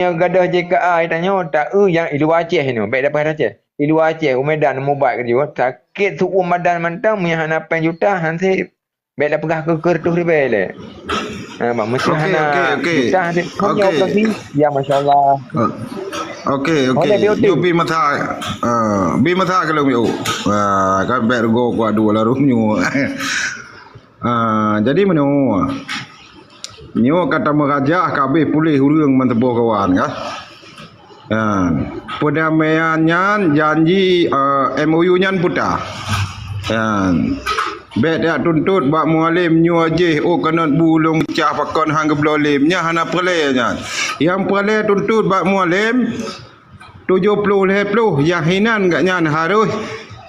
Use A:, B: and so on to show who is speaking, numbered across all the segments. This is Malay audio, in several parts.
A: yang gadah JKA tanya tak yang Ilu Aceh ni baik dapat Aceh Ilu Aceh Medan Mubak kerja sakit tu Ramadan mentang punya hana 8 juta hansi baik dah pegah ke kertus ribe le mak mesti hana juta hansi punya okey ya masyaallah
B: okey yo bi mata kalau yo kan ber go kwa dua la rumnyo jadi mano nyo kata merajah kabeh pulih urang mentebo kawan kan. Perdamaian nyan janji MOU nyan putar. Bet dak tuntut bak mualim nyu ajih kena bulung cah pakon hang geblolim nya hana perle nyan. Yang perle tuntut bak mualim 70 yang hinan gak nyan harus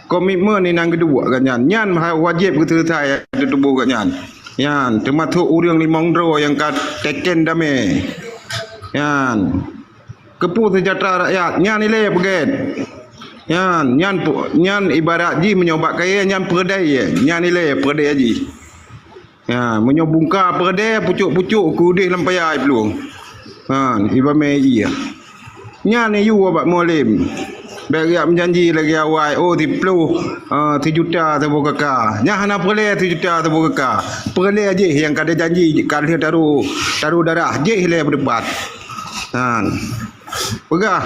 B: komitmen ni nang kedua gak nyan. Nyan wajib ketertai tubuh gak nyan. Yan, termasuk urang limong dro yang kat teken dame. Yan. Kepu sejahtera rakyat, nyan nilai peget. Nyan ibarat ji menyobat kaya nyan perdai ye. Nyan nilai perdai ji. Ya, menyobungka perdai pucuk-pucuk kudih lampai peluang. Iba meji ya. Nyan ni yu abak mualim. Bagi menjanji lagi awal 30 juta tebu kakak. Nya hana perle 3 juta tebu kakak. Perle aje yang kada janji kada taruh darah je le berdebat. Pegah.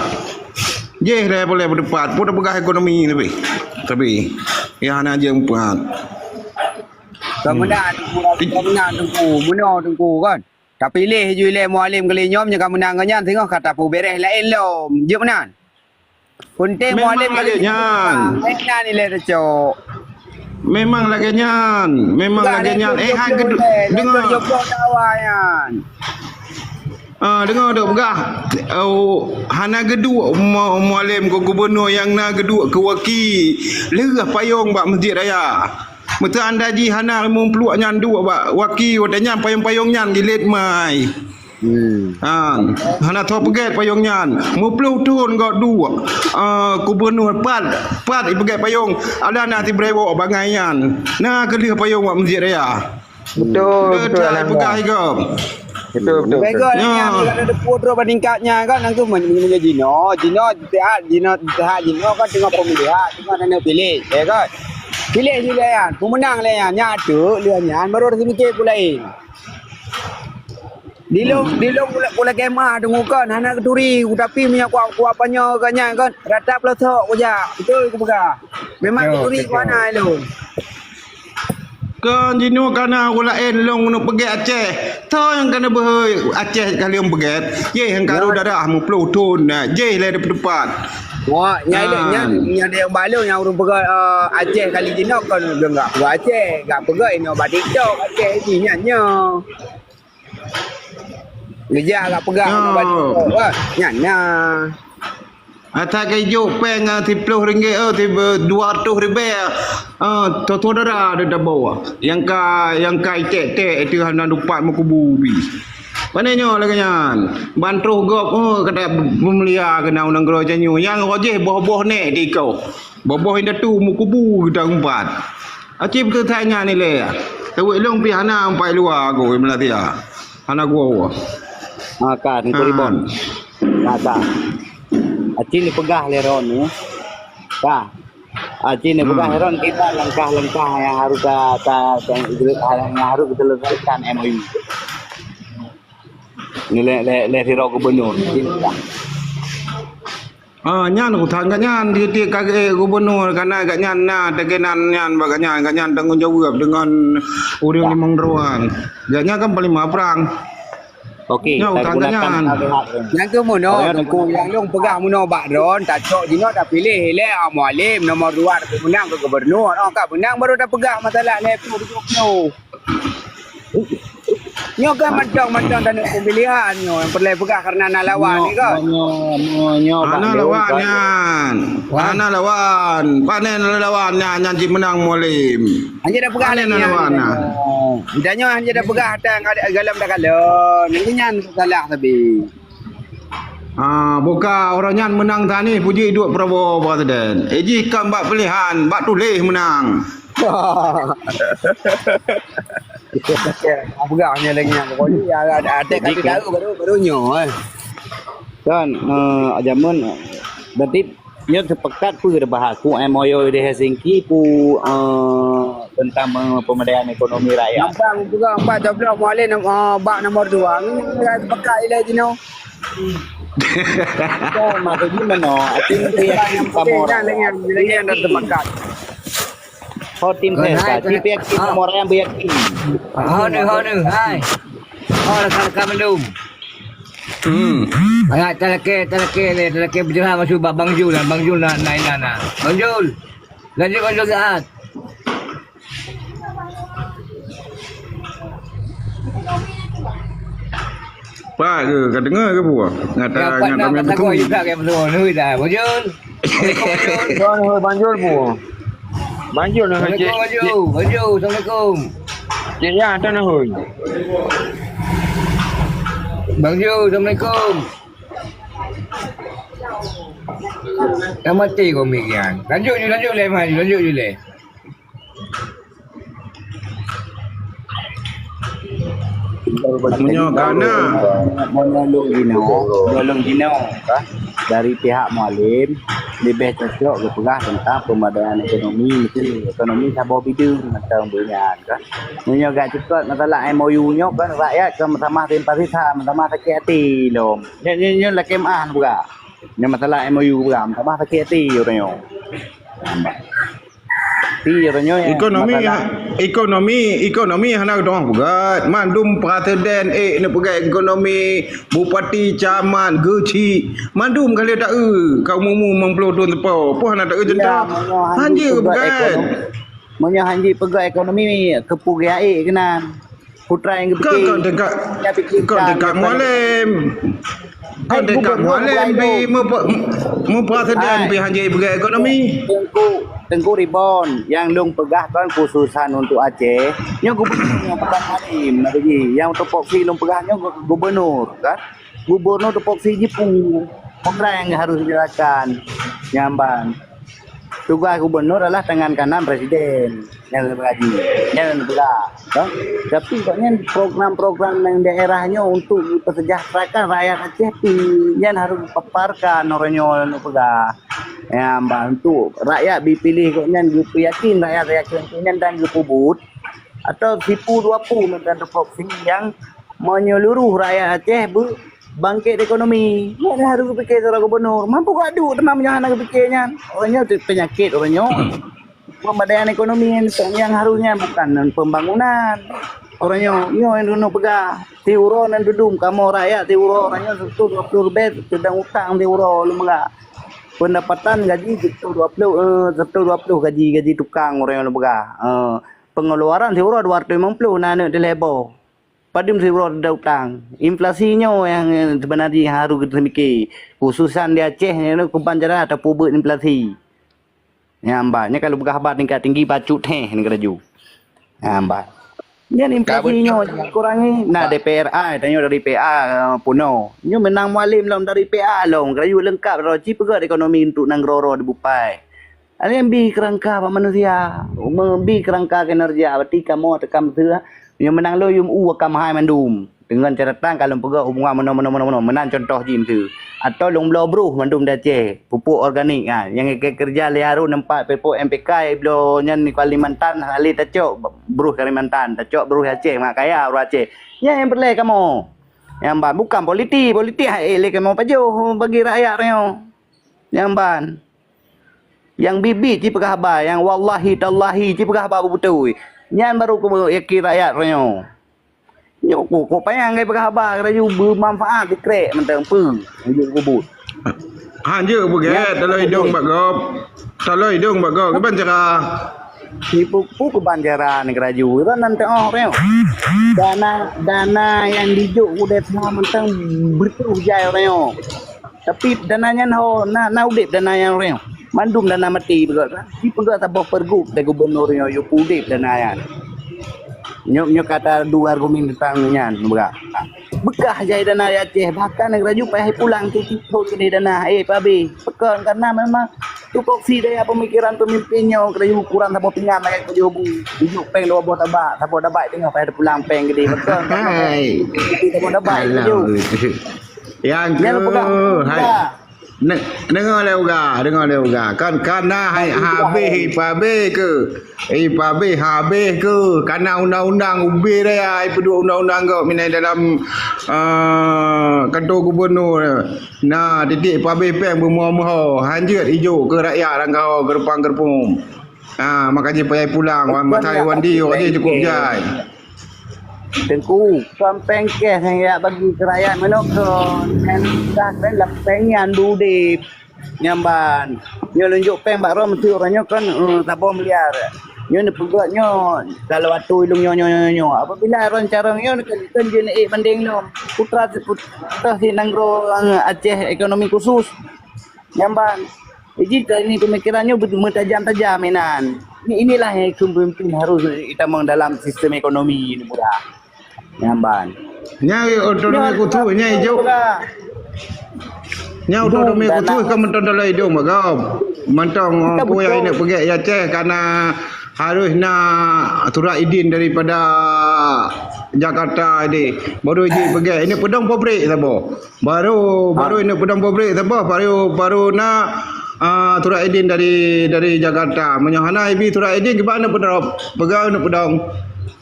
B: Je le boleh berdebat, pun pegah ekonomi tapi ya hana je empat.
C: Kemenang tengku, menang tengku kan. Tapi pilih je le mualim kali nyom nya menang kan tengok kata pu beres lain lo. Je menang. Kunting mualim
B: lagi nyan.
C: Menang ni le cok.
B: Memang lagi nyan. Hang dengar
C: joko tawayan.
B: Dengar dok begah. Hana geduk mualim ke gubernur yang na geduk ke waki. Lerah payung bak masjid raya. Mata anda ji hana mempeluk nyan duk bak waki wadanya payung-payung nyan gilit mai. Hana tahu pegat payung nyan. Muplu turun kau dua. Gubernur pat pegat payung. Ada nanti berewo bangai nyan. Nah kelih payung buat masjid raya.
A: Betul
B: pegat kau.
A: Betul.
C: Begol yang ada putro peningkatnya kan nang tu menjadi Jino kan tengah pemilihan, tengah nak pilih, ya kan? Pilih je lah, pemenang lah yang nyatu liannya baru ada mikir pula lain. Dilong pula kemah tunggu kan anak keturi tapi punya kuat apanya kan ratap letak aja betul ke bukan memang keturi mana lu
B: kan jino kana ulain long nak pergi Aceh tau yang kana berhoi Aceh kali yang pergi ye hang karo darah mu plutun je le depan
C: wah nya dia balu yang urung pergi Aceh kali jino kan enggak Aceh enggak pergi ini batik tok Aceh ni nya Leja agak pegang baju wah nyanya.
B: Atas kejo peng RM30 RM200 tu darah ada bawa. Yang kai tek itu hana dupat mukububi. Panenyo lagi nyan. Bantruh gop kata pemelia kena unang gero janyu. Yang rojeh boh-boh nek di kau. Boh-boh inda tu mukubu kita umpat. Acip tu tanya ni le. Tawik long pi hana umpai luar go melatia. Hana gua.
C: Kan koribon. Kata. Acin ni pegah leron ni. Acin ni pegah leron kita langkah-langkah yang harus yang harus kita selesaikan MOU. Ni le hiro gubernur.
B: Nyan utang nyan di kage gubernur karena gak nyan tegenan nyan bag nyan tanggung jawab dengan urang limang ruan. Gaknya kan paling perang.
C: Okey, yang ke mono, yang long pegang mono bakron, tak cok jino dah pilih le mualim nomor 2 menang ke gubernur. Kak menang baru dah pegang masalah le tu. Nyo kan macam tanah pemilihan nyo yang perlu pegang karena nak lawan ni kan. Nyo
B: Ana lawan. Panen lawan nyan ji menang mualim.
C: Hanya dah pegang lawan. Danyo hanya dah pegang hatang galam dah kalon. Ni nyan salah tapi.
B: Buka orang nyan menang tani puji duk Prabowo Presiden. Eji kan bak pilihan, bak tulis menang.
C: Pegang hanya lagi yang pokoknya ada kata baru nyo Kan jamun berarti nyo sepakat pu bahaku MOU di Helsinki pu tentang pemberdayaan ekonomi rakyat.
D: Abang juga empat joblok mualin bak nomor 2 ni sepakat ile jino.
C: So maksudnya mana? Tim yakin kamu
D: Dengan dah sepakat.
C: Oh tim saya, tim yakin kamu orang yang beryakin.
D: Honu, hai. Rekan mendum. Ayat teleke berjalan masuk Bang Jul nak naik nana. Bang Jul. Lanjut saat.
B: Pak ke kau dengar ke buah? Ngata kami betul.
D: Juga ke betul ni dah. Bang Jul.
A: Bang Jul bu. Bang Jul nak cik.
D: Bang Jul. Assalamualaikum.
A: Cik ya tu nak hui.
D: Bang Jul, Assalamualaikum. Dah mati kau mikian. Lanjut le Mai, lanjut je le.
B: Punya kana.
C: Menolong Gino dari pihak mualim lebih cocok ke pegah tentang pemberdayaan ekonomi sabar bidung macam bunyian kan. Munyo gak cepat masalah MOU nyo kan rakyat sama-sama simpati sama-sama sakit hati lom. Nyo lah kemah buka. Nyo masalah MOU buka sama sakit hati orangnya.
B: Ekonomi hana dong bugat mandum presiden ne pegai ekonomi bupati caman geci mandum kali tak kau mumu mempelodon tepo apa hana tak jentah hanje bugat
C: monya hanje pegai ekonomi kepugai kena putra yang
B: kau dekat mualim kau dekat mualim bi mu presiden bi hanje pegai ekonomi
C: Tengku Ribon yang lung pegah kan khususan untuk Aceh. Nya gubernur bukan hakim lagi. Yang topoksi lung pegahnya gubernur kan. Gubernur topoksi jipu. Program yang harus dijalankan. Nyamban. Tugas gubernur adalah tangan kanan presiden yang bergaji. Yang pegah. Kan? Tapi koknya program-program yang daerahnya untuk mensejahterakan rakyat Aceh yang harus dipaparkan orangnya pegah. Yang bantu rakyat dipilih koknya gitu yakin rakyat dan dipubut atau tipu 20 dan provinsi yang menyeluruh rakyat Aceh bangkit ekonomi. Dia harus fikir seorang gubernur mampu gaduh teman punya anak fikirnya orangnya penyakit orangnya pemberdayaan ekonomi yang harusnya bukan pembangunan orangnya yang dulu pegah tiuro dan dudum kamu rakyat tiuro orangnya betul bet sedang utang tiuro lu enggak pendapatan gaji betul 20 gaji tukang orang yang pegah pengeluaran tiuro 250 nana di lebo padim tiuro ada utang inflasinya yang sebenarnya harus kita mikir khususan di Aceh ni kebanjaran ada pubut inflasi nyambatnya kalau pegah habat tingkat tinggi bacut ni keraju nyambat yang inflasinya kurangi nah DPRA tanya dari PA puno nyo menang mualim lom dari PA lom keraju lengkap roji pegat ekonomi untuk nang roro di bupai ada yang bi kerangka manusia bi kerangka kinerja berarti kamu tekam sila yang menang lo yum kam hai mandum dengan catatan kalau pegat hubungan mana menang contoh jim tu atau long blow bro mandum Aceh pupuk organik yang kerja liaru nempat pupuk MPK blo nyan ni Kalimantan ali tacok bro Kalimantan tacok bro Aceh mak kaya bro Aceh yang berle kamu yang ban bukan politik le kamu pajo bagi rakyat yang ban yang bibi ci pegahaba yang wallahi tallahi ci pegahaba betul nyan baru ku yakin rakyat kok payang ngai berkhabar keraju bermanfaat dikrek mentang peng hujung kubut
B: hanje begat kalau hidung bagop ke banjara
C: tipu kebanjaran keraju itu nanti dana yang dijuk udah semua mentang betul jaya orang tapi dananya na udip dana yang orang mandum dana mati begat si pegat tabah pergub dari gubernur yo udip dana yang nyok kata dua argumen tentangnya bekah jaya dana Aceh bahkan negara payah pulang ke dana pabe pekan karena memang tupoksi daya pemikiran pemimpinnya kerja ukuran sama pingan kayak kerja bujuk peng dua buah tabak tengah payah pulang peng gede betul tabak tabak
B: Yang ke
C: Jangan pegang.
B: hai dengar le uga kan kana hai habis habis ke habis ke kana undang-undang ubi dia ai pedua undang-undang kau minai dalam kantor gubernur nah titik habis peng bermuah-muah hanjut hijau ke rakyat rangkau gerpang-gerpung makanya payah pulang matai wandi dia cukup jai
C: Tengku, kampeng kes yang ya bagi kerajaan menokon dan dah kan lepeng yang dudip nyamban. Nyo lunjuk peng bak rom tu orangnya kan tak boleh meliar. Nyo ni pegaknya kalau waktu ilung nyo. Apabila ron cara nyo kan je banding no. Putra si nanggro Aceh ekonomi khusus. Nyamban. Jadi ini pemikirannya mentajam-tajam menan. Inilah yang pemimpin harus ditamang dalam sistem ekonomi ini murah. Nyamban.
B: Nyai otonomi kutu nyai hijau. Nyai otonomi kutu kan mentang dalam hidung magam. Mentang apa yang ini pergi Aceh karena harus nak surat izin daripada Jakarta ini. Baru izin pergi. Ini pedang pabrik sabo. Baru ini pedang pabrik sabo. Baru nak surat izin dari Jakarta. Menyahana ibi surat izin gimana pedang? Pegang pedang.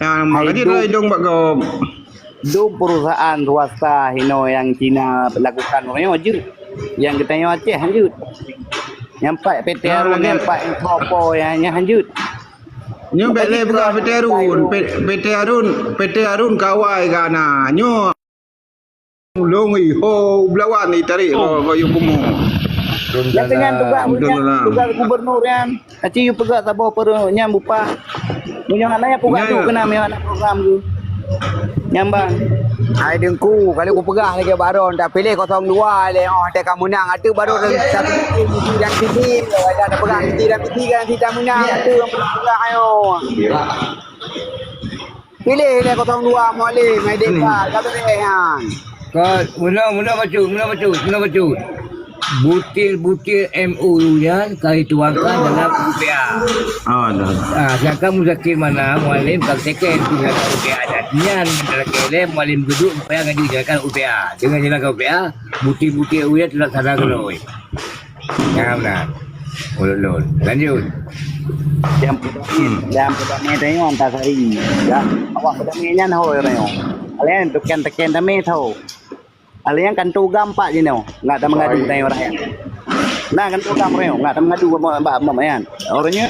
B: Makanya dalam hidung bagam.
C: Itu perusahaan swasta hino yang Cina lakukan orangnya wajib. Yang kita Aceh hanjut. Nyampai PT Arun nyampai Kopo yang hanjut.
B: Nyo bele buka PT Arun kawai kana. Nyo ulungi ho belawan ni tarik ho yo kumu.
C: Yang dengan tugas gubernur yang aci yu pegak sabo per nyambupa. Munyo anaknya pegak tu kena me anak program tu. Nyambang. Ai dengku kali aku pegah lagi baron tak pilih 02 le tak kamu menang ada baron satu dan tinggi ada pegang tinggi dan tinggi kan tidak menang ada yang pegah ayo. Pilih le 02 Mualim mai dekat kata dia han.
D: Mula baca. Butir-butir MOU-nya kami tuangkan dalam UPA. Sedangkan Muzakir mana Mualim praktekan dengan UPA dan dalam KLM Mualim duduk supaya ngaji jalankan UPA. Dengan jalankan UPA, butir-butir MOU-nya telah sadar keloi. Jangan benar. Ulun. Lanjut.
C: Jam pertama tengok Antasari. Ya, awak pertamanya nah hoi reo. Kalian tekan dame tahu. Kalian kan tugam pak je no. Enggak ada mengadu tanya rakyat. Nah kan tugam reo, enggak ada mengadu mbak-mbak. Orangnya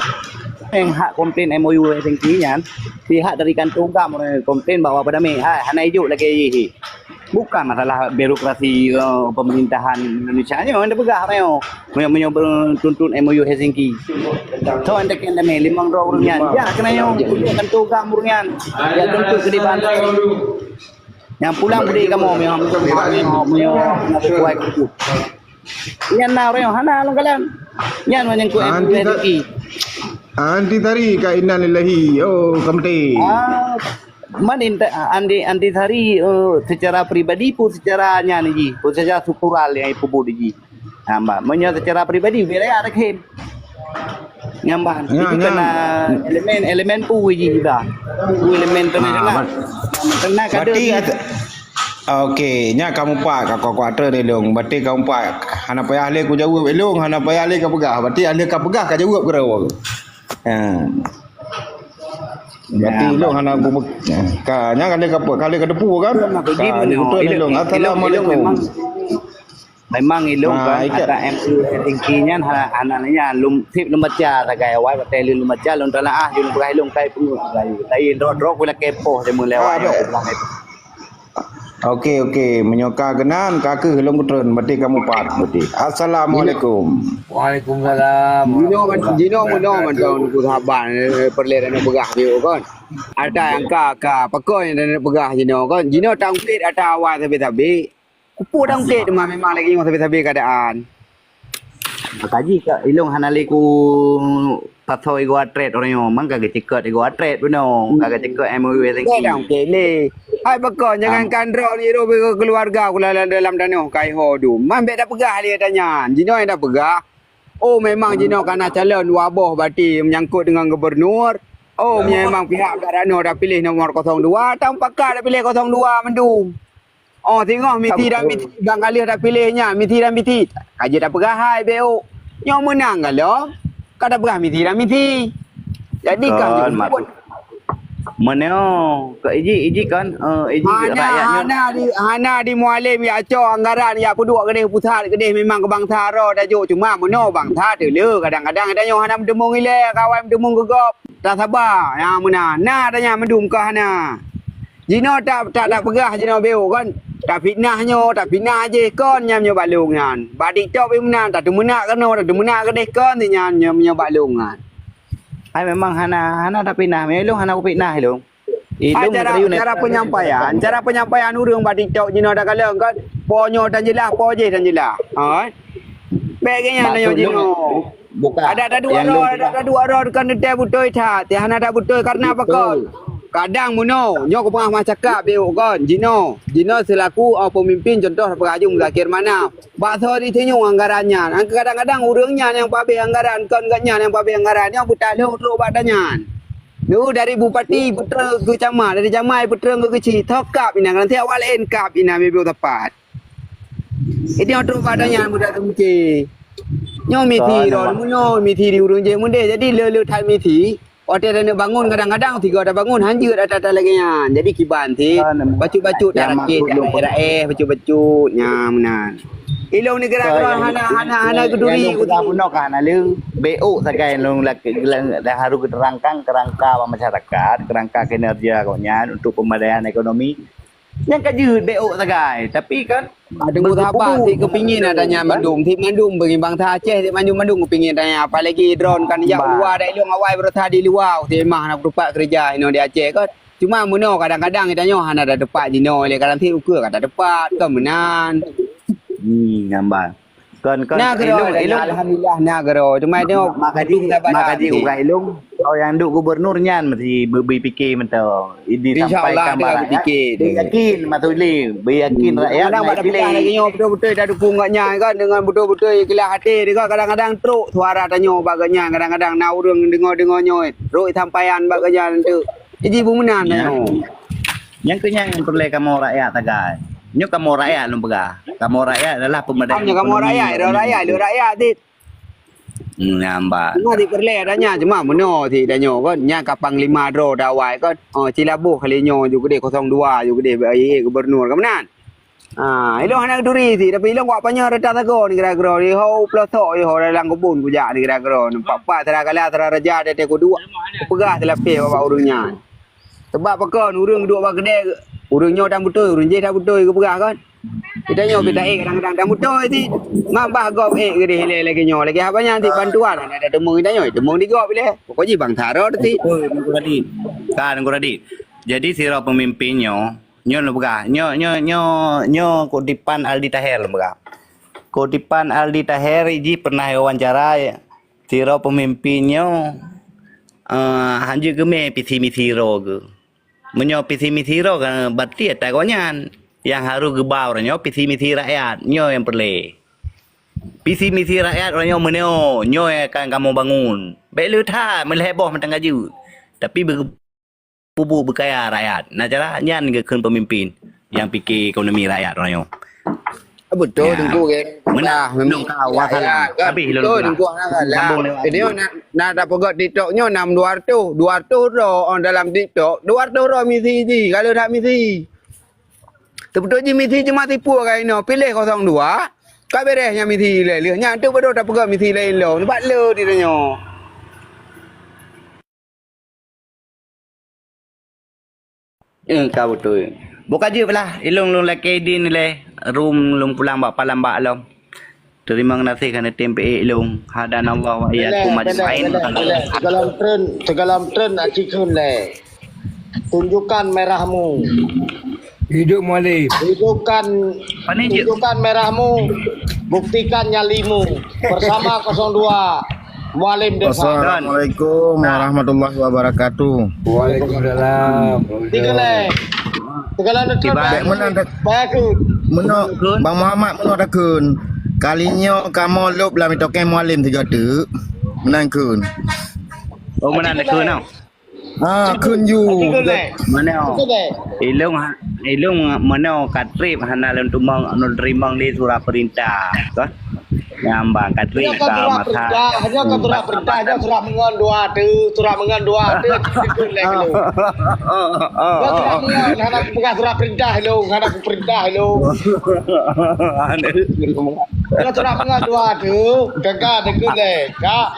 C: yang hak komplain MOU yang tingginya, si hak dari kan tugam komplain bahwa pada me, hana hijau lagi. Bukan masalah birokrasi pemerintahan Indonesia nya anda pegah reo. Menyoba tuntun MOU Helsinki. So anda kena me 5 rupiah. Ya kena yo kan tugam rupiah. Ya tentu ke di bantai. Yang pulang budi kamu yang kuat kuat. Yan na reo hana long kalam. Yan man yang kuat
B: anti tari kainan lillahi kamti.
C: Manin anti tari secara pribadi pun secara nyanyi pun secara struktural yang ibu ji. Mbak, menyo secara pribadi bila ada kem. Nyamban itu kena elemen puji juga. Elemen tenaga. Tenaga ada.
B: Okey, nya kamu pak kau kuarter ni long. Berarti kamu pak hana payah le ku jawab elong, hana payah le ka pegah. Berarti anda ka pegah ka jawab kerawa. Berarti long hana ku ka nya kali ka depu kan? Betul ni long. Assalamualaikum.
C: Memang ilung kan ada MU tingginya anaknya tip lumbaca tagai awai patel lumbaca lon telaah jun berai lung kai pun tai drok pula kepo demu lewat
B: Okey menyoka genan kaki helong kutron berarti kamu pat berarti. Assalamualaikum.
D: Waalaikumsalam.
C: Jino macam ku sahabat perle dan begah dia kan. Ada yang ka pakoi dan begah jino kan. Jino tangkit ada awal tapi Kupu dang update memang lagi yang sampai keadaan. Kaji ka ilong hanali ku patoi gua trade orang yang mang kagak tiket gua trade beno kagak tiket MOU yang tinggi. Dang kele. Hai bakon jangan kandro ni ro keluarga aku dalam danau kai hodu. Mambe dah pegah dia tanya. Jino yang dah pegah. Oh memang Jino karena calon wabah berarti menyangkut dengan gubernur. Oh memang pihak Garano dah pilih nomor 02 atau pakar dah pilih 02 mendung. Oh tengok miti dan miti bang kali dah pilihnya miti dan miti. Kaji dah perahai BO. Yang menang kalau kau dah perah miti dan miti. Jadi kau
E: Meneo ke iji kan iji rakyatnya
C: Hana di mualim ya acok anggaran ya puduk kedai pusat kedai memang ke bangsa ro dah jo cuma meno bangsa dulu kadang-kadang ada yang hana mendemung ile kawan mendemung gegop tak sabar yang mana nah tanya mendum ke hana jino tak pegah jino beo kan tak fitnah je kon nyam balungan badik tok pe menan tak demenak kena tak demenak kedai kon ti nyam balungan.
E: Ai memang hana tak pinah melong hana ku pinah ilung.
C: Cara penyampaian urang badik tok jino dah kala kan ponyo dan jelas poje dan jelas. Ha. Bagenya nyo jino. Ada dua roh kan dia betul tak. Tiana tak betul karena apa kon? Kadang muno nyo ko pengah cakap beok kon jino selaku pemimpin contoh pengajuan Zakir mana bakso di tengok anggarannya kadang-kadang urangnya yang pabe anggaran kon ganya yang pabe anggaran yang butalung untuk badannya nu dari bupati putra ke camat dari camat putra ke kecil tokap ina nanti awal enkap ina mebel tepat ini untuk badannya budak temci nyo miti ron muno miti di urang je munde jadi le thai miti hotel nak bangun kadang-kadang tiga dah bangun hanjur dah lagi nya. Jadi kiban ti bacut-bacut dah rakit bacut-bacut nya menan. Ilong ni gerak hana keduri
E: udah puno kan alung BO sakai long dah harus kerangka masyarakat, kerangka kinerja kaunya untuk pemberdayaan ekonomi. Yang kajut BO sagai, tapi kan
C: ada apa sih kepingin adanya Bandung bagi bangsa Aceh di Bandung kepingin adanya apalagi drone kan yang luar dari luar awal bertah di luar mah nak rupak kerja ino di Aceh kan cuma muno kadang-kadang itanya hana ada depat dino oleh kadang ti ukur kata depat ke menan
E: ngambang kon
C: ilung alhamdulillah nagaro cuma tengok
E: makaji ugai ilung kalau yang duk gubernurnya mesti berfikir mentau ini sampai kabar yakin matuli yakin rakyat
C: kadang pada pilih lagi nyo betul-betul dah dukung katnya kan dengan betul-betul ikhlas hati dia kadang-kadang truk suara tanyo baganya kadang-kadang nak urang dengar-dengar nyo ruk sampaian baganya tu jadi bumenan tanyo
E: yang kenyang perle kamu rakyat tagai nyo kamu rakyat lu pegah kamu rakyat adalah pemberdayaan
C: kamu rakyat dit
E: nambah
C: di perle adanya cuma meno ti danyo kan nya kapang 5 dro dawai kan Cilabuh kalinyo juga de 02 juga de BAI gubernur kemenan ilong anak duri ti tapi ilong apanya reta tago ni kira-kira ni ho plotok ho dalam kebun kujak ni kira-kira nampak tera kala tera raja de te kedua pegah telapih bapak urungnya sebab pakon urung duk bak kedai urungnya dah betul urung je dah betul ke pegah kan kita nyo beda kadang-kadang dah betul ti ngambah gop gede hele lagi nyo lagi apanya nanti bantuan ada demung kita nyo demung di gop boleh pokoknya bang taro ti
E: kan Radit jadi sira pemimpinnya nyo lo pegah nyo Kutipan Aldi Taher lo pegah Kutipan Aldi Taher iji pernah wawancara sira pemimpinnya hanjur ke visi misi ro ke menyo visi misi ro kan berarti tak konyan yang harus gebau nyo visi misi rakyat nyo yang perle visi misi rakyat nyo meneo nyo akan kamu bangun belu tha meleheboh mentang gaju tapi bubu berkaya rakyat nah cara nyan ke pemimpin yang fikir ekonomi rakyat nyo
C: betul tunggu kan
E: menah memang kawasan tapi
C: betul tunggu lah ini nak dapat TikToknya 200 ro on dalam TikTok 200 ro misi ji kalau tak misi betul je misi cuma tipu kan ini pilih 02 kau beresnya misi lain nya tu betul tak pegang misi lain lo sebab lo ditanya
E: kau betul buka je lah ilung laki din le room lung pulang bak palambak lo terima kasih kerana tempe ilung hadan Allah wa iyyakum ajmain
F: segala tren acikun le tunjukkan merahmu
D: hidup mualim
F: tunjukkan merahmu buktikan nyalimu bersama 02 Mualim Desa.
B: Assalamualaikum warahmatullahi wabarakatuh.
D: Waalaikumsalam.
F: Segala
B: Bang Muhammad menodakun kalinya kamu lup lah mitoke mualim 3 tu menangkun
E: oh menang kun tau
B: Kun you.
F: Cikun le.
E: Mana
F: Cikun le.
E: ilung mana katrip hana lem tumang anu rimang di surat perintah kan ngambang katrip
F: Hanya kau
E: ka
F: perintah, hanya kau perintah, hanya surah mengan dua tu, surah mengan dua tu, cikun le lu. Kau surah mengan, hana aku pegang surah perintah lu, hana aku perintah lu. Kau surah mengan dua tu, kakak cikun le, kak.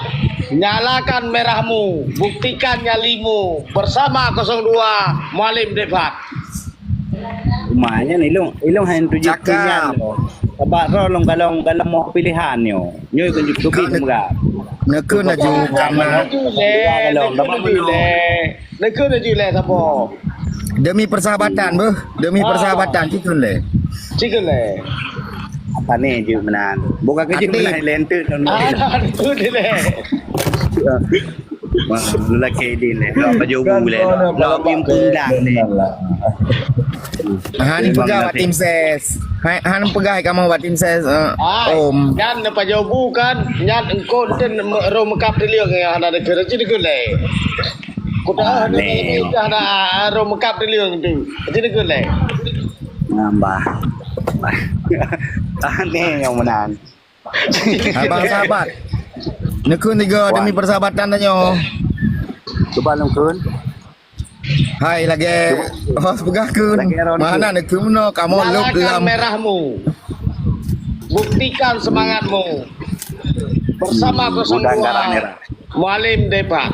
F: Nyalakan merahmu, buktikan nyalimu bersama 02 Mualim Debat.
E: Rumahnya nih ilung hen tujuh pilihan lo. Sebab long kalau mau pilihan yo, nyoy kunjuk tuki enggak.
B: Nekun laju karena
F: Nekun le sabo.
B: demi persahabatan beuh, demi persahabatan cikun le.
F: Cikun le.
E: Apa nih je menan. Bukan kerja menan lente ton.
F: Itu le.
E: Wah, lelaki din le. Lo pajobu le. Lo pimpung lang le.
B: Han pegang tim ses. Han pegang kamu buat tim ses om.
F: Nyan na pajobu kan, nyan engkau ten ro mekap diliang yang ada kerja cikun le. Kuda ada ro mekap diliang tu. Cikun le.
E: Nambah. Aneh yang menan.
B: Abang sahabat. Nekun tiga demi persahabatan tanya.
E: Coba longkun.
B: Hai lagi. Hos pegah kun. Mana nekun no kamu lup
F: Nyalakan
B: lam.
F: merahmu. Buktikan semangatmu. Bersama 02 Mualim Debat.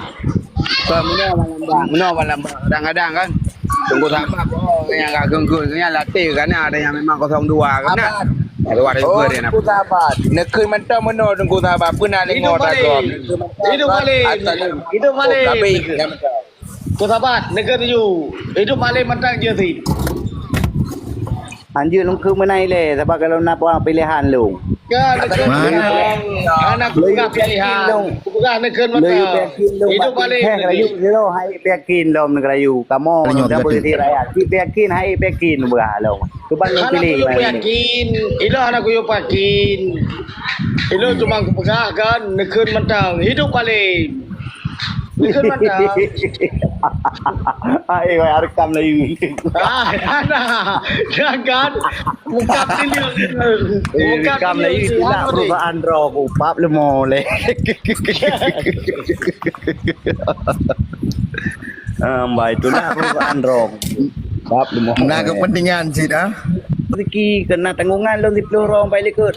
C: Menau malam kadang-kadang kan. Tunggu sabar yang agak genggung-gengnya latih kan ada yang memang 02 kan. Luar juga dia nak. Tunggu sabar. Nekun mentah menau tunggu sabar pun ada
F: Hidup Malim. Hidup Malim. Hidup Malim. Kau sahabat, negara you. Hidup Malim mentang je sih.
E: Anjir longkun menai le. Sebab kalau nak pilihan lu.
F: Kan negara anak bukan pilihan. Bukan negara mentang. Hidup Malim.
E: Lo hai pekin lom negara you. Kamu dah posisi rakyat. Si pekin hai pekin berah lo. Coba lu
F: Anak
E: pilih.
F: aku yakin. Ilo anak aku yakin. Ilo cuma pegang kan negara mentang. Hidup Malim. Negara mentang.
E: Ai kau rekam lagi.
F: Anak. Jangan. Mukap diliang.
E: Rekam lagi tidak perubahan roh upap le mole. Mbak itulah perubahan roh. Upap le mole.
B: Nah kepentingan sih dah.
E: Rezeki kena tanggungan lo 10 orang baik ikut.